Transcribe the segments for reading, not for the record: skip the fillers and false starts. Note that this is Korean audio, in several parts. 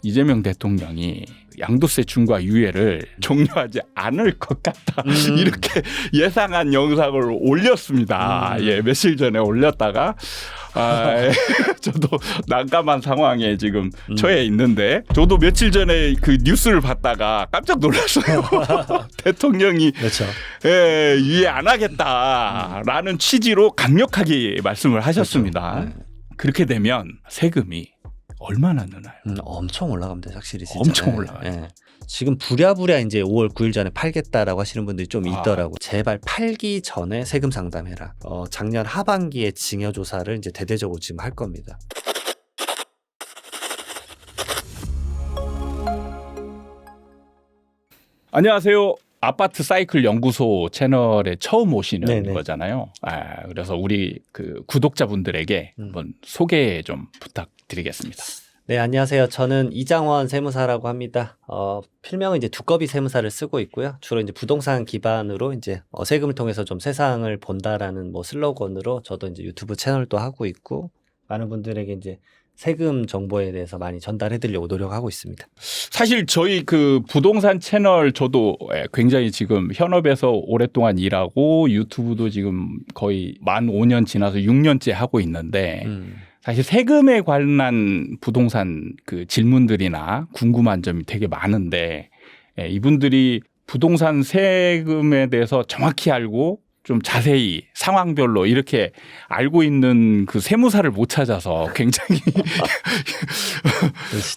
이재명 대통령이 양도세 중과 유예를 종료하지 않을 것 같다. 이렇게 예상한 영상을 올렸습니다. 예, 며칠 전에 올렸다가 저도 난감한 상황에 지금 처해 있는데 저도 며칠 전에 그 뉴스를 봤다가 깜짝 놀랐어요. 대통령이 그렇죠. 예, 유예 안 하겠다라는 취지로 강력하게 말씀을 하셨습니다. 그렇죠. 네. 그렇게 되면 세금이 얼마나 느나요? 엄청 올라갑니다. 확실히 진짜. 엄청 올라가요. 예. 지금 부랴부랴 이제 5월 9일 전에 팔겠다라고 하시는 분들이 좀 있더라고. 제발 팔기 전에 세금 상담해라. 작년 하반기에 증여 조사를 이제 대대적으로 지금 할 겁니다. 안녕하세요. 아파트 사이클 연구소 채널에 처음 오시는 네네. 거잖아요. 그래서 우리 그 구독자분들에게 한번 소개 좀 부탁드리겠습니다. 네, 안녕하세요. 저는 이장원 세무사라고 합니다. 필명은 이제 두꺼비 세무사를 쓰고 있고요. 주로 이제 부동산 기반으로 이제 세금을 통해서 좀 세상을 본다라는 뭐 슬로건으로 저도 이제 유튜브 채널도 하고 있고 많은 분들에게 이제 세금 정보에 대해서 많이 전달해 드리려고 노력하고 있습니다. 사실 저희 그 부동산 채널 저도 굉장히 지금 현업에서 오랫동안 일하고 유튜브도 지금 거의 만 5년 지나서 6년째 하고 있는데 사실 세금에 관한 부동산 그 질문들이나 궁금한 점이 되게 많은데 이분들이 부동산 세금에 대해서 정확히 알고 좀 자세히 상황별로 이렇게 알고 있는 그 세무사를 못 찾아서 굉장히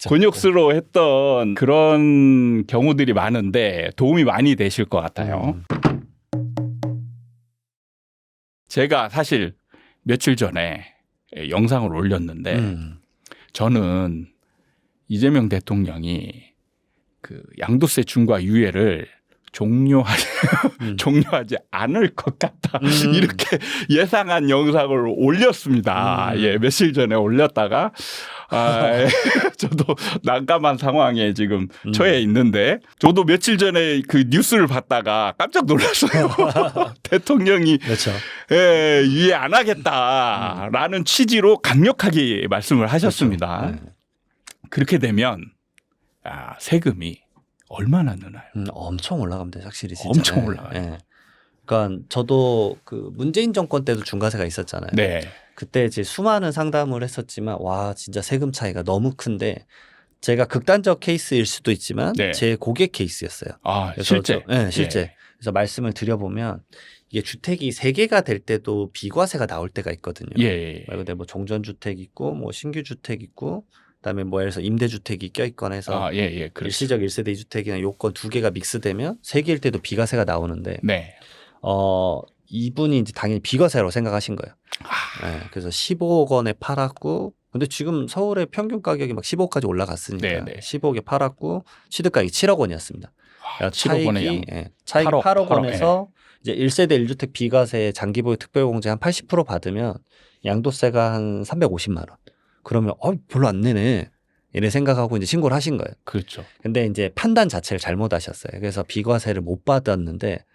곤욕스러워했던 그런 경우들이 많은데 도움이 많이 되실 것 같아요. 제가 사실 며칠 전에 영상을 올렸는데 저는 이재명 대통령이 그 양도세 중과 유예를 종료하지 않을 것 같다. 이렇게 예상한 영상을 올렸습니다. 예, 며칠 전에 올렸다가 저도 난감한 상황에 지금 처해 있는데 저도 며칠 전에 그 뉴스를 봤다가 깜짝 놀랐어요. 대통령이 그렇죠. 예, 유예 안 하겠다라는 취지로 강력하게 말씀을 하셨습니다. 그렇죠. 네. 그렇게 되면 세금이 얼마나 느나요? 엄청 올라갑니다. 확실히 진짜. 엄청 올라가요. 예. 그러니까 저도 그 문재인 정권 때도 중과세가 있었잖아요. 네. 그때 이제 수많은 상담을 했었지만 와 진짜 세금 차이가 너무 큰데 제가 극단적 케이스일 수도 있지만 네. 제 고객 케이스였어요. 실제? 네, 실제. 예. 그래서 말씀을 드려보면 이게 주택이 3개가 될 때도 비과세가 나올 때가 있거든요. 예. 말 그대로 뭐 종전주택 있고 뭐 신규주택 있고 그다음에 뭐 예를 들어서 임대주택이 껴있거나 해서 그렇죠. 일시적 1세대 2주택이나 요건 2개가 믹스되면 3개일 때도 비과세가 나오는데 네. 이분이 이제 당연히 비과세라고 생각하신 거예요. 네, 그래서 15억 원에 팔았고 근데 지금 서울의 평균 가격이 막 15억까지 올라갔으니까 네네. 15억에 팔았고 취득가격이 7억 원이었습니다. 그러니까 7억 원의 양. 차익 8억 원에서 예. 이제 1세대 1주택 비과세 장기보유 특별공제 한 80% 받으면 양도세가 한 350만 원. 그러면 별로 안 내네. 이래 생각하고 이제 신고를 하신 거예요. 그렇죠. 근데 이제 판단 자체를 잘못하셨어요. 그래서 비과세를 못 받았는데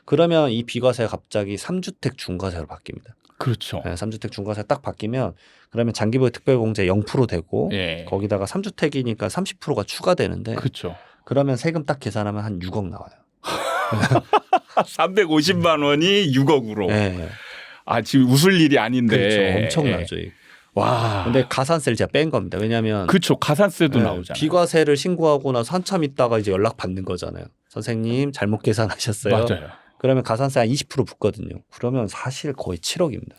그러면 이 비과세가 갑자기 3주택 중과세로 바뀝니다. 그렇죠. 네, 3주택 중과세 딱 바뀌면 그러면 장기보유 특별공제 0% 되고 예. 거기다가 3주택이니까 30%가 추가되는데 그렇죠. 그러면 세금 딱 계산하면 한 6억 나와요. 350만 원이 6억으로. 네. 지금 웃을 일이 아닌데. 그렇죠. 엄청나죠. 와. 근데 가산세를 제가 뺀 겁니다. 왜냐하면 그렇죠. 가산세도 네, 나오잖아요. 비과세를 신고하고 나서 한참 있다가 이제 연락 받는 거잖아요. 선생님 잘못 계산하셨어요. 맞아요. 그러면 가산세 한 20% 붙거든요. 그러면 사실 거의 7억입니다.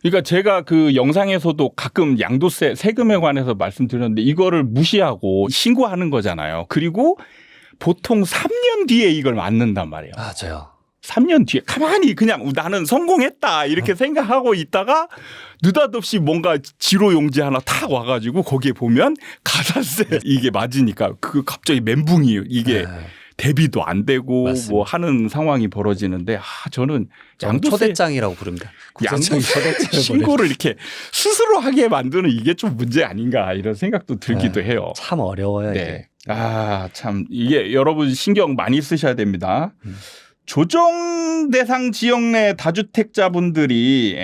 그러니까 제가 그 영상에서도 가끔 양도세 세금에 관해서 말씀드렸는데 이거를 무시하고 신고하는 거잖아요. 그리고 보통 3년 뒤에 이걸 맞는단 말이에요. 맞아요. 3년 뒤에 가만히 그냥 나는 성공했다 이렇게 생각하고 있다가 느닷없이 뭔가 지로용지 하나 탁 와가지고 거기에 보면 가산세 이게 맞으니까 그 갑자기 멘붕이 이게 대비도 안 되고 맞습니다. 뭐 하는 상황이 벌어지는데 저는 양도세 초대장이라고 부릅니다. 양도세 신고를 이렇게 스스로 하게 만드는 이게 좀 문제 아닌가 이런 생각도 들기도 해요. 참 어려워요. 네. 참 이게 여러분 신경 많이 쓰셔야 됩니다. 조정 대상 지역 내 다주택자분들이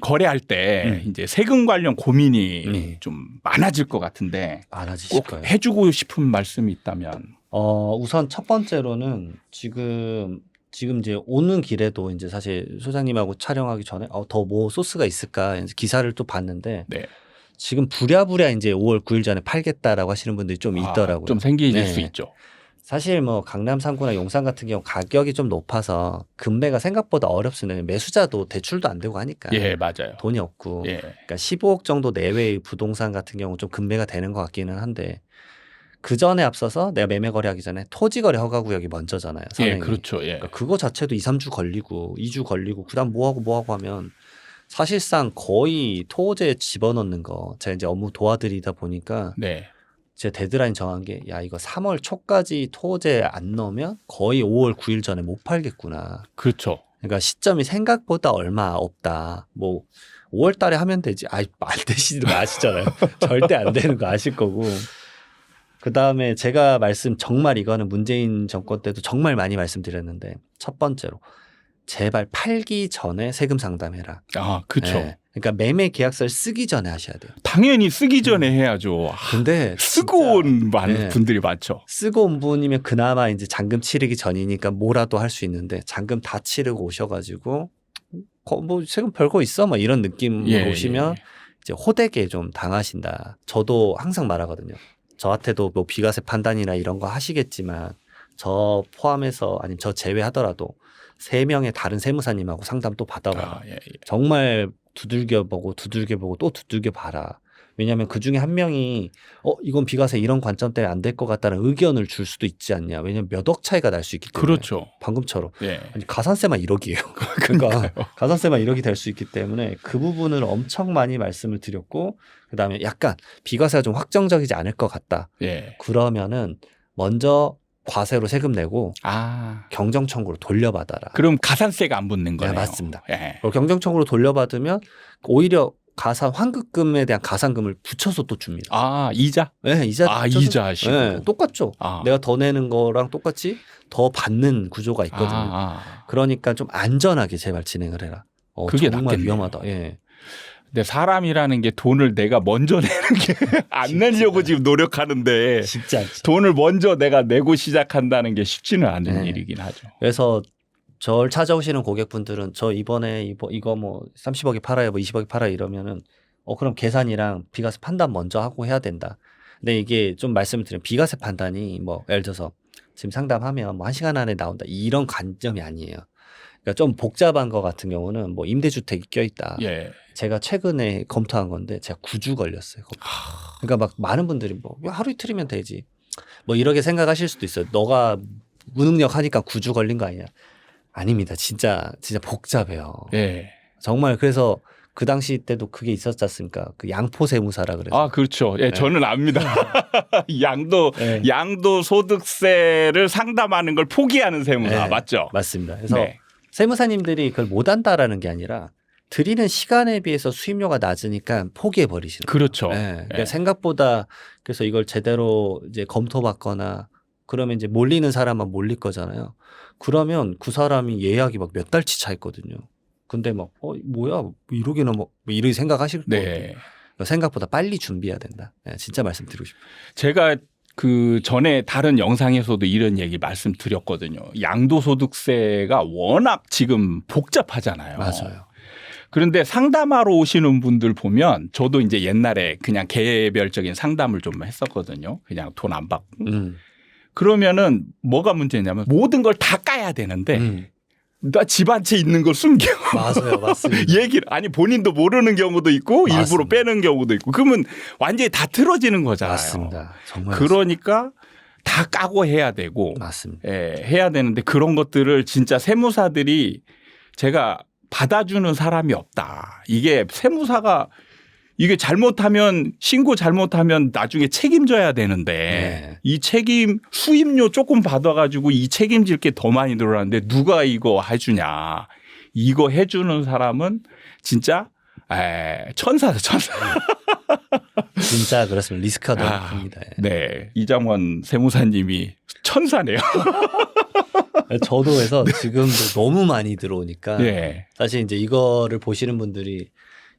거래할 때 이제 세금 관련 고민이 좀 많아질 것 같은데 많아지실 꼭 거예요. 해주고 싶은 말씀이 있다면. 우선 첫 번째로는 지금 이제 오는 길에도 이제 사실 소장님하고 촬영하기 전에 더 뭐 소스가 있을까 이제 기사를 또 봤는데 네. 지금 부랴부랴 이제 5월 9일 전에 팔겠다라고 하시는 분들이 좀 있더라고요. 좀 생기질 네. 수 있죠. 사실 뭐 강남 3구나 용산 같은 경우 가격이 좀 높아서 금매가 생각보다 어렵습니다. 매수자도 대출도 안 되고 하니까 예, 맞아요. 돈이 없고 예. 그러니까 15억 정도 내외의 부동산 같은 경우 좀 금매가 되는 것 같기는 한데 그 전에 앞서서 내가 매매 거래하기 전에 토지 거래 허가 구역이 먼저잖아요. 예, 선행이. 그렇죠. 예. 그러니까 그거 자체도 2, 3주 걸리고 2주 걸리고 그다음 뭐 하고 하면 사실상 거의 토지에 집어넣는 거 제가 이제 업무 도와드리다 보니까 네. 제 데드라인 정한 게 야 이거 3월 초까지 토지에 안 넣으면 거의 5월 9일 전에 못 팔겠구나. 그렇죠. 그러니까 시점이 생각보다 얼마 없다. 뭐 5월 달에 하면 되지. 안 되시는 거 아시잖아요. 절대 안 되는 거 아실 거고. 그다음에 제가 정말 이거는 문재인 정권 때도 정말 많이 말씀드렸는데 첫 번째로 제발 팔기 전에 세금 상담해라. 그렇죠. 네. 그러니까 매매 계약서를 쓰기 전에 하셔야 돼요. 당연히 쓰기 전에 해야죠. 근데 쓰고 온 네. 분들이 많죠. 쓰고 온 분이면 그나마 이제 잔금 치르기 전이니까 뭐라도 할 수 있는데 잔금 다 치르고 오셔가지고 뭐 세금 별거 있어? 뭐 이런 느낌으로 오시면 이제 호되게 좀 당하신다. 저도 항상 말하거든요. 저한테도 뭐 비과세 판단이나 이런 거 하시겠지만 저 포함해서 아니면 저 제외하더라도 3명의 다른 세무사님하고 상담 또 받아봐라. 정말 두들겨보고 또 두들겨봐라. 왜냐하면 그중에 한 명이 이건 비과세 이런 관점 때문에 안 될 것 같다는 의견을 줄 수도 있지 않냐. 왜냐하면 몇 억 차이가 날 수 있기 때문에. 그렇죠. 방금처럼. 예. 아니, 가산세만 1억이에요. 그러니까 가산세만 1억이 될 수 있기 때문에 그 부분을 엄청 많이 말씀을 드렸고 그다음에 약간 비과세가 좀 확정적이지 않을 것 같다. 예. 그러면은 먼저 과세로 세금 내고 경정 청구로 돌려받아라. 그럼 가산세가 안 붙는 거예요. 네, 맞습니다. 예. 경정 청구로 돌려받으면 오히려 환급금에 대한 가산금을 붙여서 또 줍니다. 이자? 네, 이자. 이자 하시고. 네, 똑같죠. 내가 더 내는 거랑 똑같이 더 받는 구조가 있거든요. 그러니까 좀 안전하게 제발 진행을 해라. 그게 정말 낫겠네요. 위험하다. 예. 근데 사람이라는 게 돈을 내가 먼저 내는 게 안 내려고 지금 노력하는데 진짜. 돈을 먼저 내가 내고 시작한다는 게 쉽지는 않은 일이긴 하죠. 그래서 저를 찾아오시는 고객분들은 저 이번에 이거 뭐 30억에 팔아요, 뭐 20억에 팔아요 이러면은 그럼 계산이랑 비과세 판단 먼저 하고 해야 된다. 근데 이게 좀 말씀을 드리면 비과세 판단이 뭐 예를 들어서 지금 상담하면 뭐 1시간 안에 나온다 이런 관점이 아니에요. 그러니까 좀 복잡한 거 같은 경우는 뭐 임대주택이 껴있다. 예. 제가 최근에 검토한 건데 제가 9주 걸렸어요. 그러니까 막 많은 분들이 뭐 하루 이틀이면 되지. 뭐 이렇게 생각하실 수도 있어요. 너가 무능력 하니까 9주 걸린 거 아니야. 아닙니다. 진짜 복잡해요. 예. 정말 그래서 그 당시 때도 그게 있었지 않습니까? 그 양포 세무사라 그래서. 그렇죠. 예, 저는 압니다. 양도 소득세를 상담하는 걸 포기하는 세무사 맞죠? 맞습니다. 그래서 세무사님들이 그걸 못 한다라는 게 아니라 드리는 시간에 비해서 수임료가 낮으니까 포기해 버리시는 거예요. 그렇죠. 그러니까 생각보다 그래서 이걸 제대로 이제 검토받거나 그러면 이제 몰리는 사람만 몰릴 거잖아요. 그러면 그 사람이 예약이 막 몇 달치 차 있거든요. 근데 막 뭐야 이러기는 뭐 이렇게 생각하실 거예요. 그러니까 생각보다 빨리 준비해야 된다. 진짜 말씀드리고 싶어요. 제가 그 전에 다른 영상에서도 이런 얘기 말씀드렸거든요. 양도소득세가 워낙 지금 복잡하잖아요. 맞아요. 그런데 상담하러 오시는 분들 보면 저도 이제 옛날에 그냥 개별적인 상담을 좀 했었거든요. 그냥 돈 안 받고. 그러면은 뭐가 문제냐면 모든 걸 다 까야 되는데 나 집 한 채 있는 걸 숨겨. 맞아요. 맞습니다. 얘기를 본인도 모르는 경우도 있고 맞습니다. 일부러 빼는 경우도 있고 그러면 완전히 다 틀어지는 거잖아요. 맞습니다. 정말 그러니까 다 까고 해야 되고 맞습니다. 해야 되는데 그런 것들을 진짜 세무사들이 제가 받아주는 사람이 없다. 이게 세무사가 이게 잘못하면 신고 잘못하면 나중에 책임져야 되는데 이 책임 수임료 조금 받아가지고 이 책임질 게 더 많이 들어가는데 누가 이거 해주냐. 이거 해주는 사람은 진짜 천사다 천사. 진짜 그렇습니다. 리스크가 너무 큽니다. 네. 이장원 세무사님이 천사네요. 저도 해서 지금도 너무 많이 들어오니까 예. 사실 이제 이거를 보시는 분들이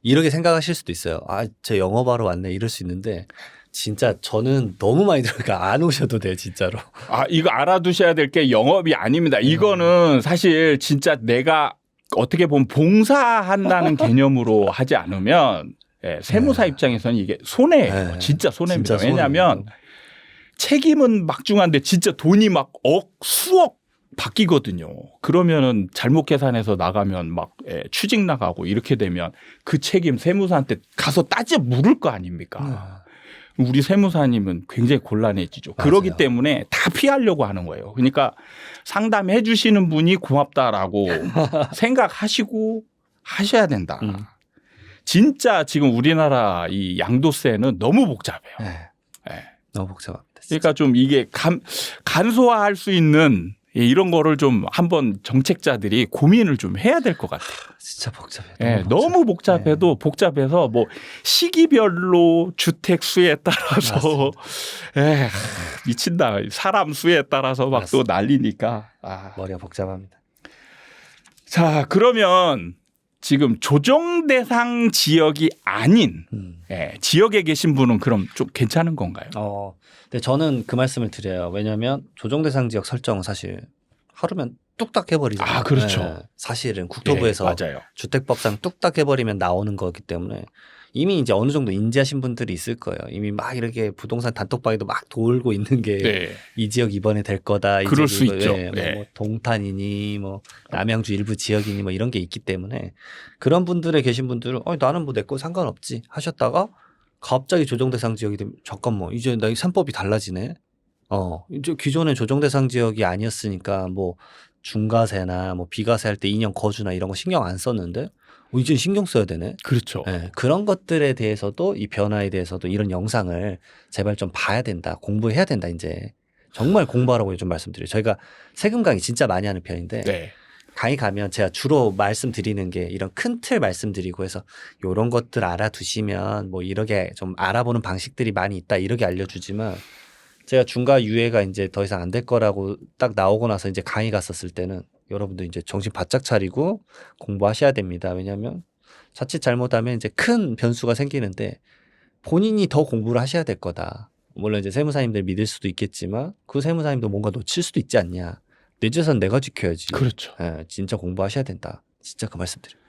이렇게 생각하실 수도 있어요. 아, 저 영업하러 왔네 이럴 수 있는데 진짜 저는 너무 많이 들어오니까 안 오셔도 돼요, 진짜로. 아, 이거 알아두셔야 될 게 영업이 아닙니다. 이거는 사실 진짜 내가 어떻게 보면 봉사한다는 개념으로 하지 않으면 예, 세무사 입장에서는 이게 손해예요. 네. 진짜 손해입니다. 진짜 왜냐하면 손해예요. 책임은 막중한데 진짜 돈이 막 수억 바뀌거든요. 그러면은 잘못 계산해서 나가면 막 취직 나가고 이렇게 되면 그 책임 세무사한테 가서 따져 물을 거 아닙니까? 우리 세무사님은 굉장히 곤란해지죠. 맞아요. 그러기 때문에 다 피하려고 하는 거예요. 그러니까 상담해 주시는 분이 고맙다라고 생각하시고 하셔야 된다. 진짜 지금 우리나라 이 양도세는 너무 복잡해요. 네. 네. 너무 복잡합니다. 진짜. 그러니까 좀 이게 간소화할 수 있는 이런 거를 좀 한번 정책자들이 고민을 좀 해야 될 것 같아요. 진짜 복잡해요. 예, 너무 복잡해도 복잡해서 뭐 시기별로 주택 수에 따라서 예, 미친다. 사람 수에 따라서 막 또 난리니까. 아. 머리가 복잡합니다. 자, 그러면 지금 조정 대상 지역이 아닌 예, 지역에 계신 분은 그럼 좀 괜찮은 건가요? 근데 저는 그 말씀을 드려요. 왜냐하면 조정 대상 지역 설정은 사실 하루면 뚝딱 해버리잖아요. 아, 그렇죠. 네. 사실은 국토부에서 예, 맞아요. 주택법상 뚝딱 해버리면 나오는 거기 때문에 이미 이제 어느 정도 인지하신 분들이 있을 거예요. 이미 막 이렇게 부동산 단톡방에도 막 돌고 있는 게 이 지역 이번에 될 거다. 이 그럴 지역 수 있죠. 뭐 동탄이니 뭐 남양주 일부 지역이니 뭐 이런 게 있기 때문에 그런 분들에 계신 분들은 나는 뭐 내 거 상관없지 하셨다가 갑자기 조정 대상 지역이 되면 잠깐만 이제 나 이 3법이 달라지네. 이제 기존에 조정 대상 지역이 아니었으니까 뭐 중과세나 뭐 비과세 할 때 2년 거주나 이런 거 신경 안 썼는데 이제 신경 써야 되네. 그렇죠. 네, 그런 것들에 대해서도 이 변화에 대해서도 이런 영상을 제발 좀 봐야 된다. 공부해야 된다. 이제 정말 공부하라고 좀 말씀드려요. 저희가 세금 강의 진짜 많이 하는 편인데 네. 강의 가면 제가 주로 말씀드리는 게 이런 큰 틀 말씀드리고 해서 이런 것들 알아두시면 뭐 이렇게 좀 알아보는 방식들이 많이 있다. 이렇게 알려주지만 제가 중과 유예가 이제 더 이상 안 될 거라고 딱 나오고 나서 이제 강의 갔었을 때는 여러분들 이제 정신 바짝 차리고 공부하셔야 됩니다. 왜냐하면 자칫 잘못하면 이제 큰 변수가 생기는데 본인이 더 공부를 하셔야 될 거다. 물론 이제 세무사님들 믿을 수도 있겠지만 그 세무사님도 뭔가 놓칠 수도 있지 않냐. 내 재산 내가 지켜야지. 그렇죠. 진짜 공부하셔야 된다. 진짜 그 말씀드려요.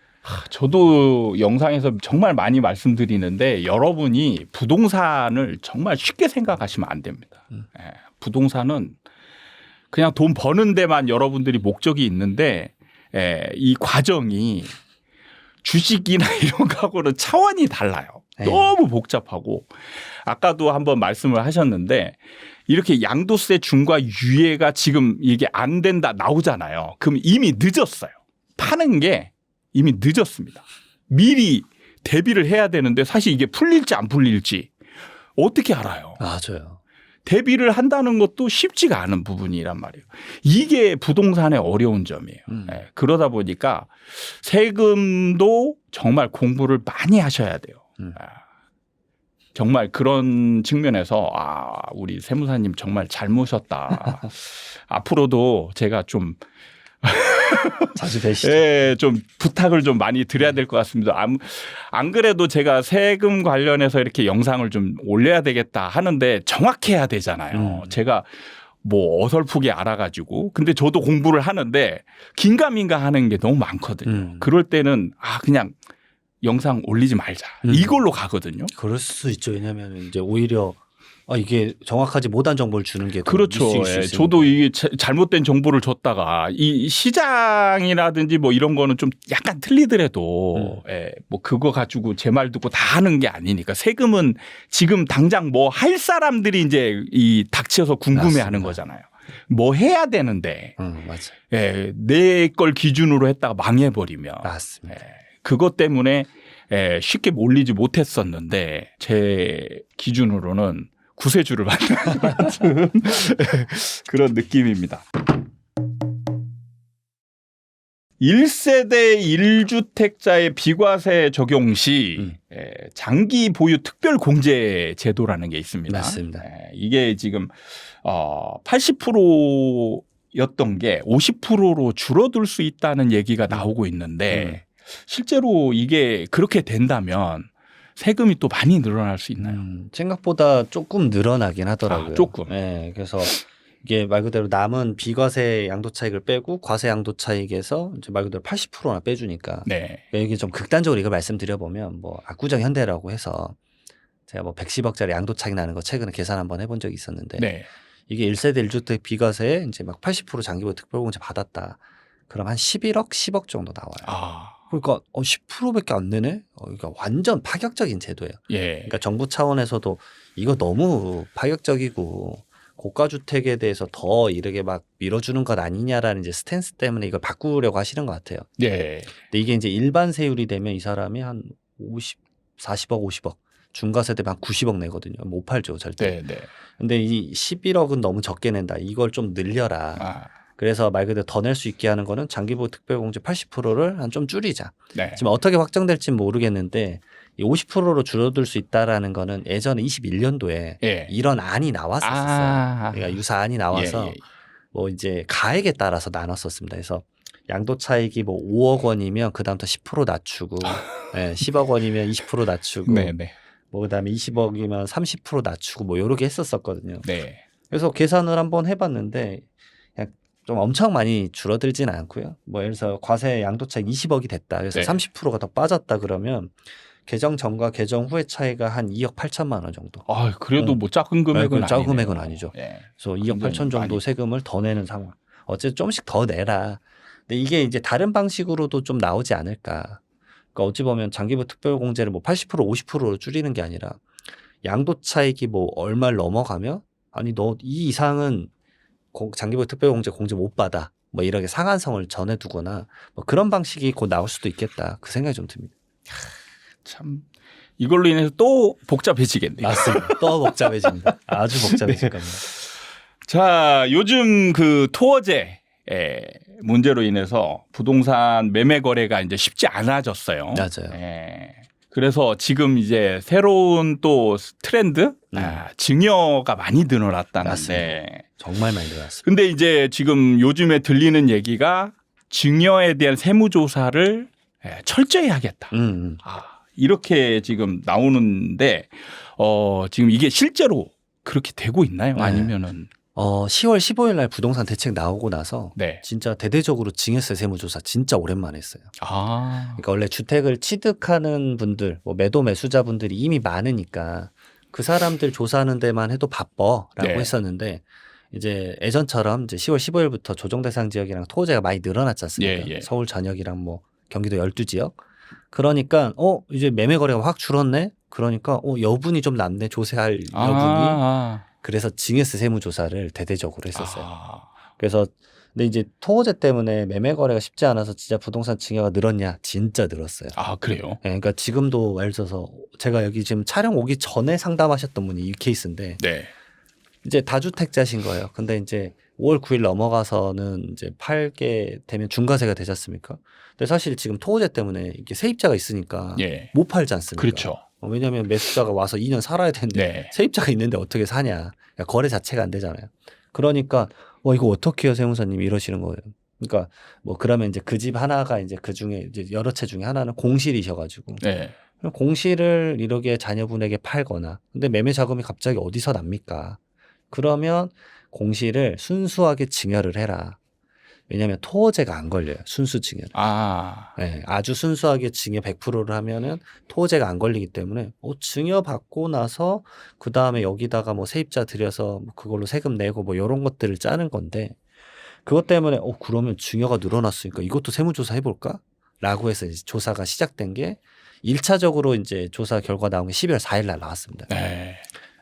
저도 영상에서 정말 많이 말씀드리는데 여러분이 부동산을 정말 쉽게 생각하시면 안 됩니다. 부동산은 그냥 돈 버는 데만 여러분들이 목적이 있는데 이 과정이 주식이나 이런 거하고는 차원이 달라요. 너무 복잡하고 아까도 한번 말씀을 하셨는데 이렇게 양도세 중과 유예가 지금 이게 안 된다 나오잖아요. 그럼 이미 늦었어요. 파는 게 이미 늦었습니다. 미리 대비를 해야 되는데 사실 이게 풀릴지 안 풀릴지 어떻게 알아요? 맞아요. 대비를 한다는 것도 쉽지가 않은 부분이란 말이에요. 이게 부동산의 어려운 점이에요. 그러다 보니까 세금도 정말 공부를 많이 하셔야 돼요. 정말 그런 측면에서 우리 세무사님 정말 잘 모셨다. 앞으로도 제가 좀 자주 뵈시죠. 좀 부탁을 좀 많이 드려야 될 것 같습니다. 안 그래도 제가 세금 관련해서 이렇게 영상을 좀 올려야 되겠다 하는데 정확해야 되잖아요. 제가 뭐 어설프게 알아가지고 근데 저도 공부를 하는데 긴가민가 하는 게 너무 많거든요. 그럴 때는 그냥 영상 올리지 말자 이걸로 가거든요. 그럴 수 있죠. 왜냐하면 이제 오히려 이게 정확하지 못한 정보를 주는 게 그렇죠. 저도 이게 잘못된 정보를 줬다가 이 시장이라든지 뭐 이런 거는 좀 약간 틀리더라도 뭐 그거 가지고 제 말 듣고 다 하는 게 아니니까 세금은 지금 당장 뭐 할 사람들이 이제 이 닥쳐서 궁금해하는 거잖아요. 뭐 해야 되는데 맞아요. 내 걸 기준으로 했다가 망해버리면 맞습니다. 그것 때문에 쉽게 몰리지 못했었는데 제 기준으로는 구세주를 만나는 것 같은 그런 느낌입니다. 1세대 1주택자의 비과세 적용 시 장기 보유 특별 공제 제도라는 게 있습니다. 맞습니다. 이게 지금 80% 기대였던 게 50%로 줄어들 수 있다는 얘기가 나오고 있는데 실제로 이게 그렇게 된다면 세금이 또 많이 늘어날 수 있나요? 생각보다 조금 늘어나긴 하더라고요. 조금. 네, 그래서 이게 말 그대로 남은 비과세 양도차익을 빼고 과세 양도차익에서 이제 말 그대로 80%나 빼주니까 네. 이게 좀 극단적으로 이걸 말씀드려보면 뭐 압구정 현대라고 해서 제가 뭐 110억짜리 양도차익 나는 거 최근에 계산 한번 해본 적이 있었는데 네. 이게 1세대 1주택 비과세에 이제 막 80% 장기보유 특별공제 받았다. 그럼 한 11억, 10억 정도 나와요. 그러니까 10%밖에 안 내네. 그러니까 완전 파격적인 제도예요. 예. 그러니까 정부 차원에서도 이거 너무 파격적이고 고가 주택에 대해서 더 이렇게 막 밀어주는 것 아니냐라는 이제 스탠스 때문에 이걸 바꾸려고 하시는 것 같아요. 예. 근데 이게 이제 일반 세율이 되면 이 사람이 한 40억, 50억, 중과세 되면 한 90억 내거든요. 못 팔죠, 절대. 네, 네. 근데 이 11억은 너무 적게 낸다. 이걸 좀 늘려라. 그래서 말 그대로 더 낼 수 있게 하는 거는 장기보유 특별공제 80%를 한 좀 줄이자. 네. 지금 어떻게 확정될지는 모르겠는데 이 50%로 줄어들 수 있다라는 거는 예전에 21년도에 예. 이런 안이 나왔었어요. 그러니까 유사안이 나와서 예. 뭐 이제 가액에 따라서 나눴었습니다. 그래서 양도 차익이 뭐 5억 원이면 그다음부터 10% 낮추고 예, 10억 원이면 20% 낮추고 네, 네. 뭐 그다음에 20억이면 30% 낮추고 뭐 요렇게 했었었거든요. 네. 그래서 계산을 한번 해봤는데 그냥 좀 엄청 많이 줄어들지는 않고요. 뭐 예를 들어서 과세 양도차익 20억이 됐다. 그래서 네. 30%가 더 빠졌다 그러면 개정 전과 개정 후의 차이가 한 2억 8천만 원 정도. 그래도 뭐 작은 금액은 작은 아니네요. 금액은 아니죠. 예. 그래서 2억 8천 정도 많이. 세금을 더 내는 상황. 어쨌든 좀씩 더 내라. 근데 이게 이제 다른 방식으로도 좀 나오지 않을까. 그러니까 어찌 보면 장기부 특별공제를 뭐 80% 50%로 줄이는 게 아니라 양도 차익이 뭐 얼마를 넘어가면 아니 너 이 이상은 장기부 특별공제 공제 못 받아. 뭐 이렇게 상한선을 전해두거나 뭐 그런 방식이 곧 나올 수도 있겠다. 그 생각이 좀 듭니다. 참 이걸로 인해서 또 복잡해지겠네요. 맞습니다. 또 복잡해집니다. 아주 복잡해질 겁니다. 자, 요즘 그 토어제 문제로 인해서 부동산 매매 거래가 이제 쉽지 않아졌어요. 맞아요. 그래서 지금 이제 새로운 또 트렌드, 증여가 많이 늘어났다는데. 맞습니다. 정말 많이 늘어났습니다. 근데 이제 지금 요즘에 들리는 얘기가 증여에 대한 세무조사를 철저히 하겠다. 이렇게 지금 나오는데, 지금 이게 실제로 그렇게 되고 있나요? 네. 아니면은? 10월 15일 날 부동산 대책 나오고 나서 네. 진짜 대대적으로 증여세 세무조사 진짜 오랜만에 했어요. 그러니까 원래 주택을 취득하는 분들, 뭐 매도 매수자분들이 이미 많으니까 그 사람들 조사하는 데만 해도 바빠라고 네. 했었는데 이제 예전처럼 이제 10월 15일부터 조정 대상 지역이랑 토지가 많이 늘어났지 않습니까? 예. 서울 전역이랑 뭐 경기도 12지역. 그러니까 이제 매매 거래가 확 줄었네. 그러니까 여분이 좀 남네. 조세할 여분이. 그래서 증여세 세무조사를 대대적으로 했었어요. 그래서 근데 이제 토호제 때문에 매매 거래가 쉽지 않아서 진짜 부동산 증여가 늘었냐? 진짜 늘었어요. 그래요? 네, 그러니까 지금도 예를 들어서 제가 여기 지금 촬영 오기 전에 상담하셨던 분이 이 케이스인데 네. 이제 다주택자신 거예요. 근데 이제 5월 9일 넘어가서는 이제 팔게 되면 중과세가 되지 않습니까? 근데 사실 지금 토호제 때문에 이게 세입자가 있으니까 못 팔지 않습니까? 그렇죠. 왜냐하면 매수자가 와서 2년 살아야 되는데 세입자가 있는데 어떻게 사냐. 그러니까 거래 자체가 안 되잖아요. 그러니까 이거 어떻게 해요 세무사님 이러시는 거예요. 그러니까 뭐 그러면 이제 그 집 하나가 이제 그 중에 이제 여러 채 중에 하나는 공실이셔가지고 공실을 이렇게 자녀분에게 팔거나 근데 매매 자금이 갑자기 어디서 납니까? 그러면 공실을 순수하게 증여를 해라. 왜냐하면 토호제가 안 걸려요. 순수 증여를. 네, 아주 순수하게 증여 100%를 하면은 토호제가 안 걸리기 때문에 증여 받고 나서 그 다음에 여기다가 뭐 세입자 들여서 뭐 그걸로 세금 내고 뭐 이런 것들을 짜는 건데 그것 때문에 그러면 증여가 늘어났으니까 이것도 세무조사 해볼까? 라고 해서 이제 조사가 시작된 게 1차적으로 이제 조사 결과 나온 게 12월 4일 날 나왔습니다.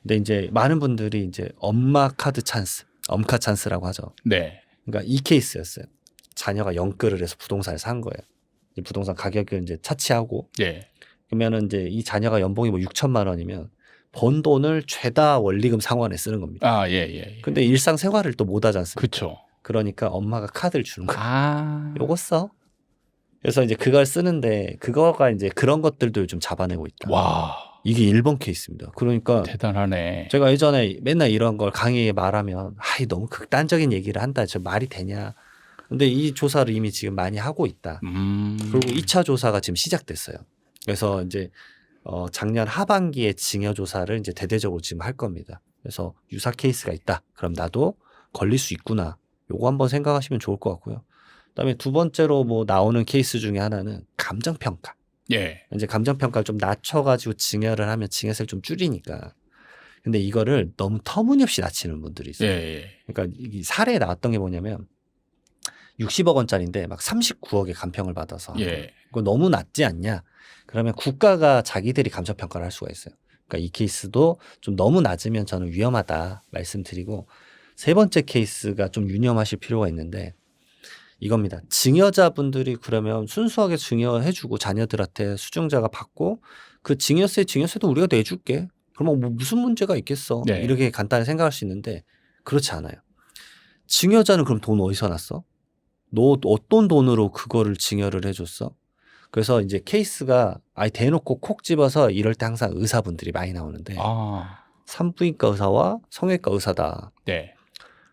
근데 이제 많은 분들이 이제 엄마 카드 찬스, 엄카 찬스라고 하죠. 그러니까 이 케이스였어요. 자녀가 영끌을 해서 부동산을 산 거예요. 이 부동산 가격을 이제 차치하고 그러면은 이제 이 자녀가 연봉이 뭐 6천만 원이면 번 돈을 죄다 원리금 상환에 쓰는 겁니다. 근데 일상생활을 또 못 하지 않습니까? 그렇죠. 그러니까 엄마가 카드를 주는 거예요. 요거 써. 그래서 이제 그걸 쓰는데 그거가 이제 그런 것들도 요즘 잡아내고 있다. 이게 일본 케이스입니다. 그러니까 대단하네. 제가 예전에 맨날 이런 걸 강의에 말하면 아이 너무 극단적인 얘기를 한다. 저 말이 되냐. 근데 이 조사를 이미 지금 많이 하고 있다. 그리고 2차 조사가 지금 시작됐어요. 그래서 이제 작년 하반기에 증여 조사를 이제 대대적으로 지금 할 겁니다. 그래서 유사 케이스가 있다. 그럼 나도 걸릴 수 있구나. 요거 한번 생각하시면 좋을 것 같고요. 그다음에 두 번째로 뭐 나오는 케이스 중에 하나는 감정평가. 예. 이제 감정평가를 좀 낮춰가지고 증여를 하면 증여세를 좀 줄이니까. 근데 이거를 너무 터무니없이 낮추는 분들이 있어요. 예. 그러니까 이 사례에 나왔던 게 뭐냐면 60억 원짜리인데 막 39억의 감평을 받아서 예. 그거 너무 낮지 않냐? 그러면 국가가 자기들이 감정평가를 할 수가 있어요. 그러니까 이 케이스도 좀 너무 낮으면 저는 위험하다 말씀드리고 세 번째 케이스가 좀 유념하실 필요가 있는데 이겁니다. 증여자분들이 그러면 순수하게 증여해주고 자녀들한테 수증자가 받고 그 증여세도 우리가 내줄게. 그러면 뭐 무슨 문제가 있겠어. 네. 이렇게 간단히 생각할 수 있는데 그렇지 않아요. 증여자는 그럼 돈 어디서 났어? 너 어떤 돈으로 그거를 증여를 해줬어? 그래서 이제 케이스가 아예 대놓고 콕 집어서 이럴 때 항상 의사분들이 많이 나오는데 산부인과 의사와 성형외과 의사다. 네.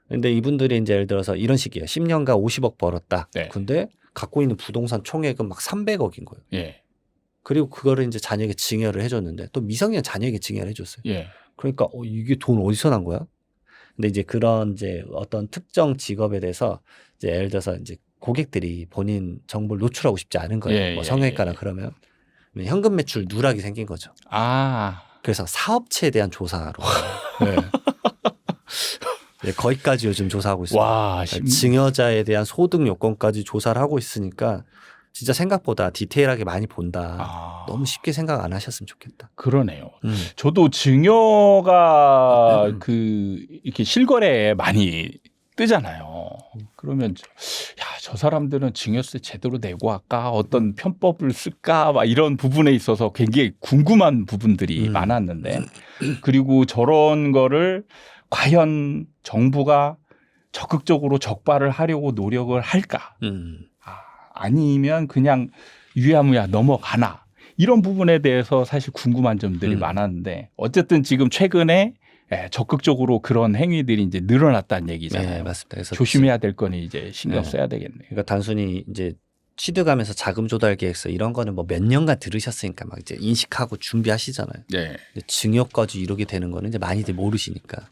근데 이분들이 이제 예를 들어서 이런 식이에요. 10년간 50억 벌었다. 네. 근데 갖고 있는 부동산 총액은 막 300억인 거예요. 예. 그리고 그거를 이제 자녀에게 증여를 해줬는데 또 미성년 자녀에게 증여를 해줬어요. 예. 그러니까 이게 돈 어디서 난 거야? 근데 이제 그런 이제 어떤 특정 직업에 대해서 이제 예를 들어서 이제 고객들이 본인 정보를 노출하고 싶지 않은 거예요. 예, 뭐 예, 성형외과나 예. 그러면 현금 매출 누락이 생긴 거죠. 그래서 사업체에 대한 조사로 네. 네, 거기까지 요즘 조사하고 있습니다. 와, 증여자에 대한 소득 요건까지 조사를 하고 있으니까 진짜 생각보다 디테일하게 많이 본다. 너무 쉽게 생각 안 하셨으면 좋겠다. 그러네요. 저도 증여가 이렇게 실거래에 많이 뜨잖아요. 그러면 저 사람들은 증여세 제대로 내고 할까? 어떤 편법을 쓸까? 막 이런 부분에 있어서 굉장히 궁금한 부분들이 많았는데 그리고 저런 거를 과연 정부가 적극적으로 적발을 하려고 노력을 할까? 아니면 그냥 유야무야 넘어가나? 이런 부분에 대해서 사실 궁금한 점들이 많았는데 어쨌든 지금 최근에 적극적으로 그런 행위들이 이제 늘어났다는 얘기잖아요. 네, 맞습니다. 그래서 조심해야 될 거는 이제 신경 써야 되겠네요. 그러니까 단순히 이제 취득하면서 자금 조달 계획서 이런 거는 뭐 몇 년간 들으셨으니까 막 이제 인식하고 준비하시잖아요. 네. 근데 증여까지 이렇게 되는 거는 이제 많이들 모르시니까.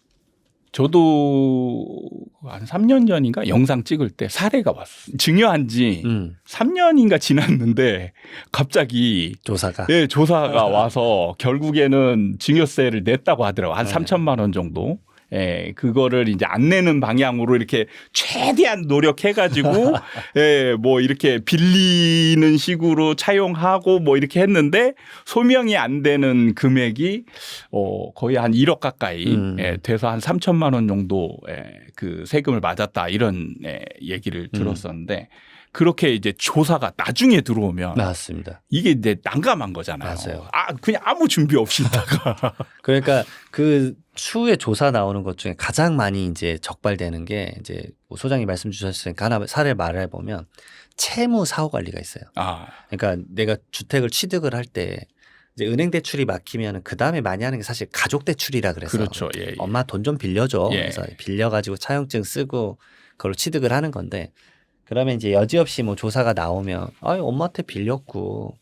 저도 한 3년 전인가 영상 찍을 때 사례가 왔어요. 증여한 지 3년인가 지났는데 갑자기 조사가 네, 조사가 와서 결국에는 증여세를 냈다고 하더라고요. 한 3천만 원 정도. 예, 그거를 이제 안 내는 방향으로 이렇게 최대한 노력해가지고, 예, 뭐 이렇게 빌리는 식으로 차용하고 뭐 이렇게 했는데 소명이 안 되는 금액이 거의 한 1억 가까이 예, 돼서 한 3천만 원 정도 그 세금을 맞았다 이런 얘기를 들었었는데 그렇게 이제 조사가 나중에 들어오면 맞습니다. 이게 이제 난감한 거잖아요. 맞아요. 그냥 아무 준비 없이 있다가. 그러니까 그 추후에 조사 나오는 것 중에 가장 많이 이제 적발되는 게 이제 뭐 소장이 말씀 주셨으니까 하나 사례 말해 보면 채무 사후 관리가 있어요. 그러니까 내가 주택을 취득을 할 때 이제 은행 대출이 막히면 그 다음에 많이 하는 게 사실 가족 대출이라 그래서 그렇죠. 예, 예. 엄마 돈 좀 빌려줘. 예. 그래서 빌려가지고 차용증 쓰고 그걸 취득을 하는 건데 그러면 이제 여지없이 뭐 조사가 나오면 엄마한테 빌렸고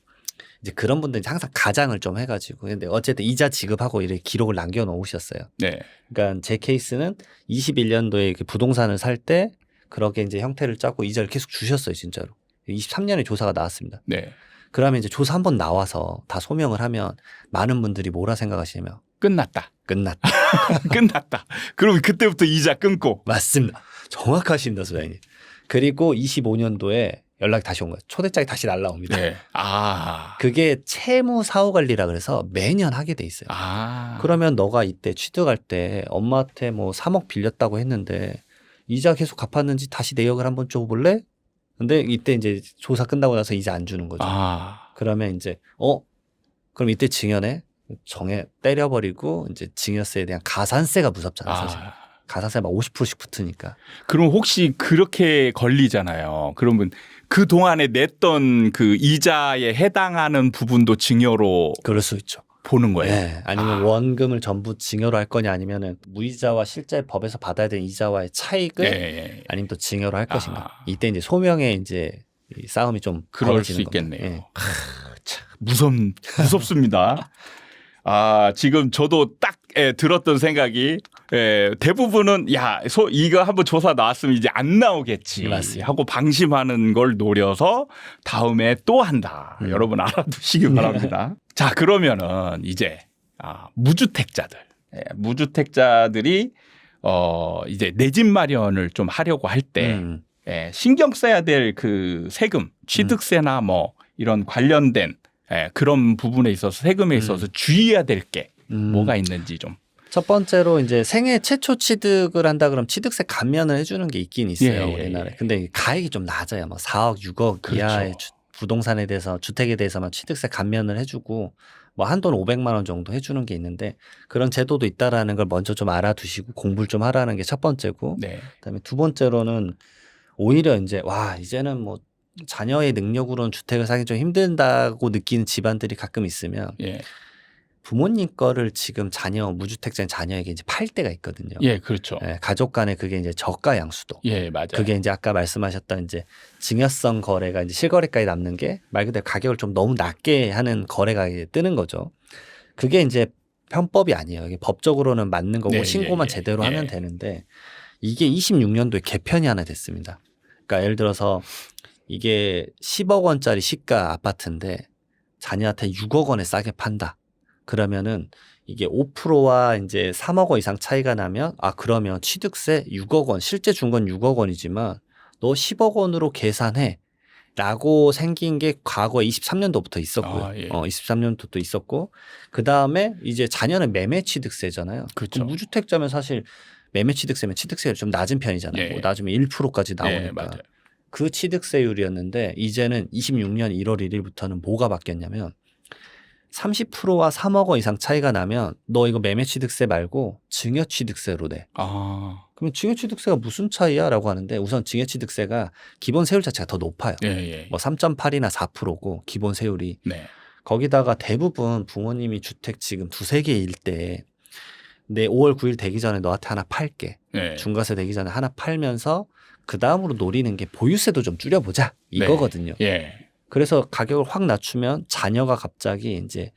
이제 그런 분들은 항상 가장을 좀 해가지고 근데 어쨌든 이자 지급하고 이렇게 기록을 남겨놓으셨어요. 네. 그러니까 제 케이스는 21년도에 부동산을 살 때 그렇게 이제 형태를 짜고 이자를 계속 주셨어요, 진짜로. 23년에 조사가 나왔습니다. 네. 그러면 이제 조사 한번 나와서 다 소명을 하면 많은 분들이 뭐라 생각하시냐면 끝났다. 끝났다. 그럼 그때부터 이자 끊고. 맞습니다. 정확하십니다, 소장님. 그리고 25년도에 연락이 다시 온 거예요. 초대장이 다시 날라옵니다. 네. 그게 채무 사후 관리라 그래서 매년 하게 돼 있어요. 그러면 너가 이때 취득할 때 엄마한테 뭐 3억 빌렸다고 했는데 이자 계속 갚았는지 다시 내역을 한번 줘볼래? 근데 이때 이제 조사 끝나고 나서 이자 안 주는 거죠. 그러면 이제 그럼 이때 증여네? 때려버리고 이제 증여세에 대한 가산세가 무섭잖아요, 사실. 가산세 막 50%씩 붙으니까. 그럼 혹시 그렇게 걸리잖아요. 그러면 그 동안에 냈던 그 이자에 해당하는 부분도 증여로 그럴 수 있죠. 보는 거예요. 네, 아니면 원금을 전부 증여로 할 거냐 아니면은 무이자와 실제 법에서 받아야 되는 이자와의 차익을 예, 예. 아니면 또 증여로 할 것인가. 아. 이때 이제 소명의 이제 이 싸움이 좀 그럴 벌어지는 수 겁니다. 있겠네요. 예. 무섭습니다. 지금 저도 딱 들었던 생각이 대부분은 이거 한번 조사 나왔으면 이제 안 나오겠지 맞습니다. 하고 방심하는 걸 노려서 다음에 또 한다. 여러분 알아두시기 바랍니다. 자, 그러면은 이제 무주택자들. 무주택자들이 이제 내 집 마련을 좀 하려고 할 때 신경 써야 될 그 세금, 취득세나 뭐 이런 관련된 그런 부분에 있어서 세금에 있어서 주의해야 될 게 뭐가 있는지 좀. 첫 번째로 이제 생애 최초 취득을 한다 그러면 취득세 감면을 해주는 게 있긴 있어요. 예, 우리나라에. 근데 가액이 좀 낮아요. 막 4억, 6억 그렇죠. 이하의 부동산에 대해서 주택에 대해서만 취득세 감면을 해주고 뭐 한돈 500만 원 정도 해주는 게 있는데 그런 제도도 있다라는 걸 먼저 좀 알아두시고 공부를 좀 하라는 게 첫 번째고 네. 그다음에 두 번째로는 오히려 이제 이제는 뭐 자녀의 능력으로는 주택을 사기 좀 힘든다고 느끼는 집안들이 가끔 있으면 예. 부모님 거를 지금 무주택자인 자녀에게 이제 팔 때가 있거든요. 예, 그렇죠. 예, 가족 간에 그게 이제 저가 양수도. 예, 맞아요. 그게 이제 아까 말씀하셨던 이제 증여성 거래가 이제 실거래가에 남는 게 말 그대로 가격을 좀 너무 낮게 하는 거래가 이제 뜨는 거죠. 그게 이제 편법이 아니에요. 이게 법적으로는 맞는 거고 네, 신고만 예, 예, 제대로 예. 하면 되는데 이게 26년도에 개편이 하나 됐습니다. 그러니까 예를 들어서 이게 10억 원짜리 시가 아파트인데 자녀한테 6억 원에 싸게 판다. 그러면은 이게 5%와 이제 3억 원 이상 차이가 나면 그러면 취득세 6억 원, 실제 준 건 6억 원이지만 너 10억 원으로 계산해. 라고 생긴 게 과거에 23년도부터 있었고요. 예. 23년도도 있었고 그다음에 이제 자녀는 매매 취득세잖아요. 그렇죠. 그럼 무주택자면 사실 매매 취득세면 취득세율이 좀 낮은 편이잖아요. 예. 뭐 낮으면 1%까지 나오니까. 예, 맞아요. 그 취득세율이었는데 이제는 26년 1월 1일부터는 뭐가 바뀌었냐면 30%와 3억 원 이상 차이가 나면 너 이거 매매 취득세 말고 증여 취득세로 내. 그러면 증여 취득세가 무슨 차이야? 라고 하는데 우선 증여 취득세가 기본 세율 자체가 더 높아요. 예, 예. 뭐 3.8이나 4%고 기본 세율이. 네. 거기다가 대부분 부모님이 주택 지금 두세 개일 때 내 5월 9일 되기 전에 너한테 하나 팔게. 예. 중과세 되기 전에 하나 팔면서 그 다음으로 노리는 게 보유세도 좀 줄여보자 이거거든요. 예. 그래서 가격을 확 낮추면 자녀가 갑자기 이제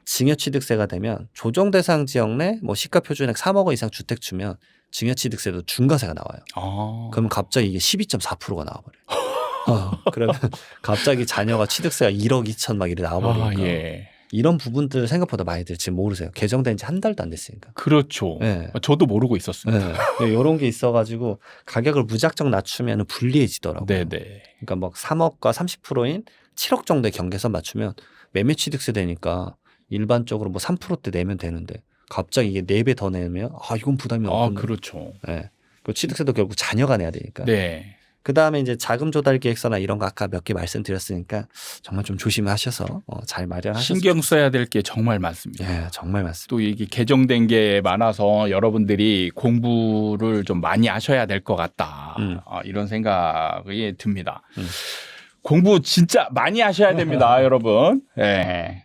증여취득세가 되면 조정 대상 지역 내 뭐 시가 표준액 3억 원 이상 주택 주면 증여취득세도 중과세가 나와요. 그러면 갑자기 이게 12.4%가 나와버려요. 그러면 갑자기 자녀가 취득세가 1억 2천 막 이래 나와버리니까 예. 이런 부분들 생각보다 많이들 지금 모르세요. 개정된 지 한 달도 안 됐으니까. 그렇죠. 네. 저도 모르고 있었습니다. 네. 이런 게 있어가지고 가격을 무작정 낮추면 불리해지더라고요. 네네. 그러니까 막 3억과 30%인 7억 정도의 경계선 맞추면 매매 취득세 되니까 일반적으로 뭐 3%대 내면 되는데 갑자기 이게 4배 더 내면 이건 부담이 없군요. 그렇죠. 네. 그 취득세도 결국 자녀가 내야 되니까. 네. 그다음에 이제 자금 조달 계획서나 이런 거 아까 몇 개 말씀드렸으니까 정말 좀 조심하셔서 잘 마련하셔서 신경 써야 될 게 정말 많습니다. 예, 정말 맞습니다. 또 이게 개정된 게 많아서 여러분들이 공부를 좀 많이 하셔야 될 것 같다. 이런 생각이 듭니다. 공부 진짜 많이 하셔야 됩니다, 여러분. 예.